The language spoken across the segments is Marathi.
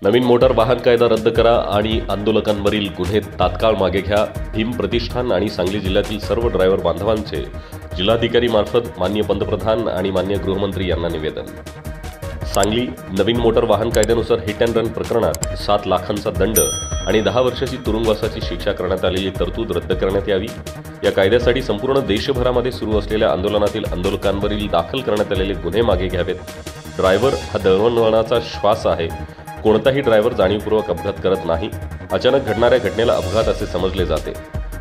नवीन मोटार वाहन कायदा रद्द करा आणि आंदोलकांवरील गुन्हे तात्काळ मागे घ्या. भीम प्रतिष्ठान आणि सांगली जिल्ह्यातील सर्व ड्रायव्हर बांधवांचे जिल्हाधिकारी मार्फत माननीय पंतप्रधान आणि माननीय गृहमंत्री यांना निवेदन. सांगली नवीन मोटार वाहन कायद्यानुसार हिट अँड रन प्रकरणात 7 लाखांचा दंड आणि 10 वर्षाची तुरुंगवासाची शिक्षा करण्यात आलेली तरतूद रद्द करण्यात यावी. या कायद्यासाठी संपूर्ण देशभरामध्ये सुरू असलेल्या आंदोलनातील आंदोलकांवरील दाखल करण्यात आलेले गुन्हे मागे घ्यावेत. ड्रायव्हर हा दळणवळणाचा श्वास आहे. कोणताही ड्रायव्हर जाणीवपूर्वक अपघात करत नाही. अचानक घडणाऱ्या घटनेला अपघात असे समजले जाते.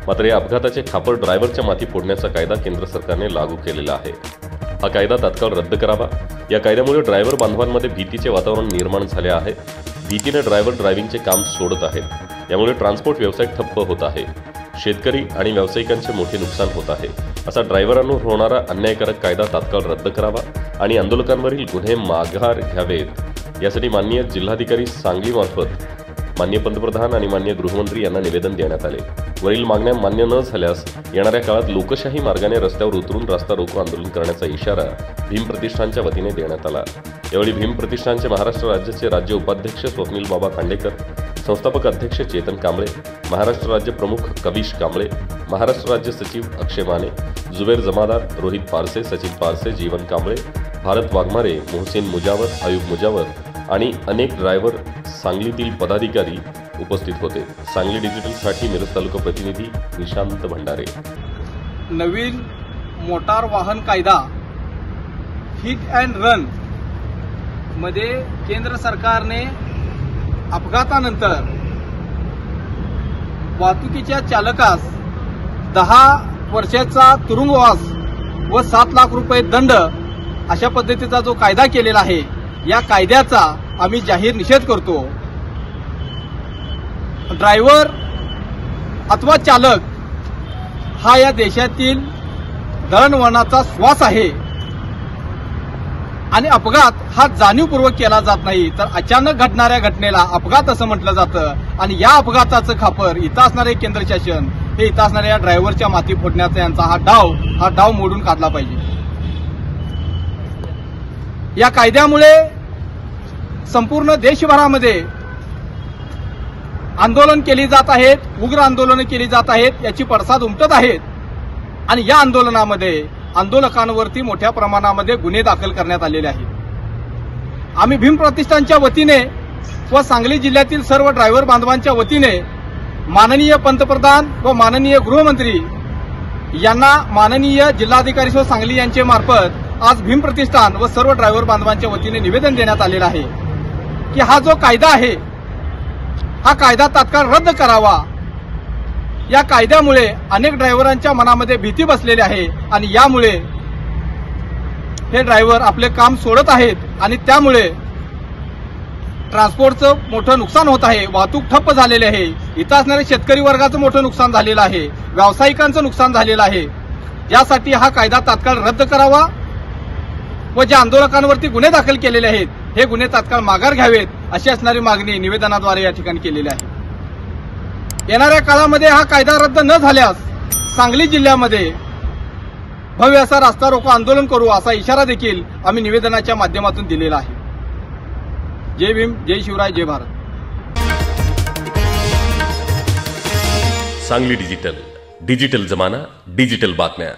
मात्र या अपघाताचे खापर ड्रायव्हरच्या माथी फोडण्याचा कायदा केंद्र सरकारने लागू केलेला आहे. हा कायदा तात्काळ रद्द करावा. या कायद्यामुळे ड्रायव्हर बांधवांमध्ये भीतीचे वातावरण निर्माण झाले आहे. भीतीने ड्रायव्हर ड्रायव्हिंगचे काम सोडत आहेत. यामुळे ट्रान्सपोर्ट व्यवसाय ठप्प होत आहे. शेतकरी आणि व्यावसायिकांचे मोठे नुकसान होत आहे. असा ड्रायव्हरांवर होणारा अन्यायकारक कायदा तात्काळ रद्द करावा आणि आंदोलकांवरील गुन्हे माघार घ्यावेत. यासाठी माननीय जिल्हाधिकारी सांगली मार्फत माननीय पंतप्रधान आणि माननीय गृहमंत्री यांना निवेदन देण्यात आले. वरील मागण्या मान्य न झाल्यास येणाऱ्या काळात लोकशाही मार्गाने रस्त्यावर उतरून रास्ता रोको आंदोलन करण्याचा इशारा भीम प्रतिष्ठानच्या वतीने देण्यात आला. यावेळी भीम प्रतिष्ठानचे महाराष्ट्र राज्याचे राज्य उपाध्यक्ष स्वप्नील बाबा खांडेकर, संस्थापक अध्यक्ष चेतन कांबळे, महाराष्ट्र राज्य प्रमुख कविश कांबळे, महाराष्ट्र राज्य सचिव अक्षय माने, जुबेर जमादार, रोहित पारसे, सचिन पारसे, जीवन कांबळे, भारत वाघमारे, मोहसिन मुजावर, आयुब मुजावर आणि अनेक ड्रायव्हर, सांगलीतील पदाधिकारी उपस्थित होते. सांगली डिजिटलसाठी मिरज तालुका प्रतिनिधी निशांत भंडारे. नवीन मोटार वाहन कायदा हिट अँड रन मध्ये केंद्र सरकारने अपघातानंतर वाहतुकीच्या चालकास 10 वर्षाचा तुरुंगवास व 7 लाख रुपये दंड अशा पद्धतीचा जो कायदा केलेला आहे, या कायद्याचा आम्ही जाहीर निषेध करतो. ड्रायव्हर अथवा चालक हा या देशातील दळणवळणाचा श्वास आहे आणि अपघात हा जाणीवपूर्वक केला जात नाही, तर अचानक घडणाऱ्या घटनेला अपघात असं म्हटलं जातं आणि या अपघाताचं खापर इथं असणारे केंद्र शासन हे इथं असणाऱ्या या ड्रायव्हरच्या माथी फोडण्याचा यांचा हा डाव मोडून काढला पाहिजे. या कायद्यामुळे संपूर्ण देशभरामध्ये आंदोलन केली जात आहेत, उग्र आंदोलनं केली जात आहेत, याची पडसाद उमटत आहेत आणि या आंदोलनामध्ये आंदोलकांवरती मोठ्या प्रमाणामध्ये गुन्हे दाखल करण्यात आलेले आहेत. आम्ही भीम प्रतिष्ठानच्या वतीने व सांगली जिल्ह्यातील सर्व ड्रायव्हर बांधवांच्या वतीने माननीय पंतप्रधान व माननीय गृहमंत्री यांना माननीय जिल्हाधिकारी व सांगली यांचे मार्फत आज भीम प्रतिष्ठान व सर्व ड्रायव्हर बांधवांच्या वतीने निवेदन देण्यात आलेलं आहे की हा जो कायदा आहे हा कायदा तात्काळ रद्द करावा. या कायद्यामुळे अनेक ड्रायव्हरांच्या मनामध्ये भीती बसलेली आहे आणि यामुळे हे ड्रायव्हर आपले काम सोडत आहेत आणि त्यामुळे ट्रान्सपोर्टचं मोठं नुकसान होत आहे. वाहतूक ठप्प झालेली आहे. इथं असणाऱ्या शेतकरी वर्गाचं मोठं नुकसान झालेलं आहे. व्यावसायिकांचं नुकसान झालेलं आहे. यासाठी हा कायदा तात्काळ रद्द करावा व ज्या आंदोलकांवरती गुन्हे दाखल केलेले आहेत हे गुन्हे तात्काळ माघार घ्यावेत अशी असणारी मागणी निवेदनाद्वारे या ठिकाणी केलेली आहे. येणाऱ्या काळामध्ये हा कायदा रद्द न झाल्यास सांगली जिल्ह्यामध्ये भव्य असा रास्ता रोको आंदोलन करू असा इशारा देखील आम्ही निवेदनाच्या माध्यमातून दिलेला आहे. जय भीम, जय शिवराय, जय भारत. सांगली डिजिटल जमाना, डिजिटल बातम्या.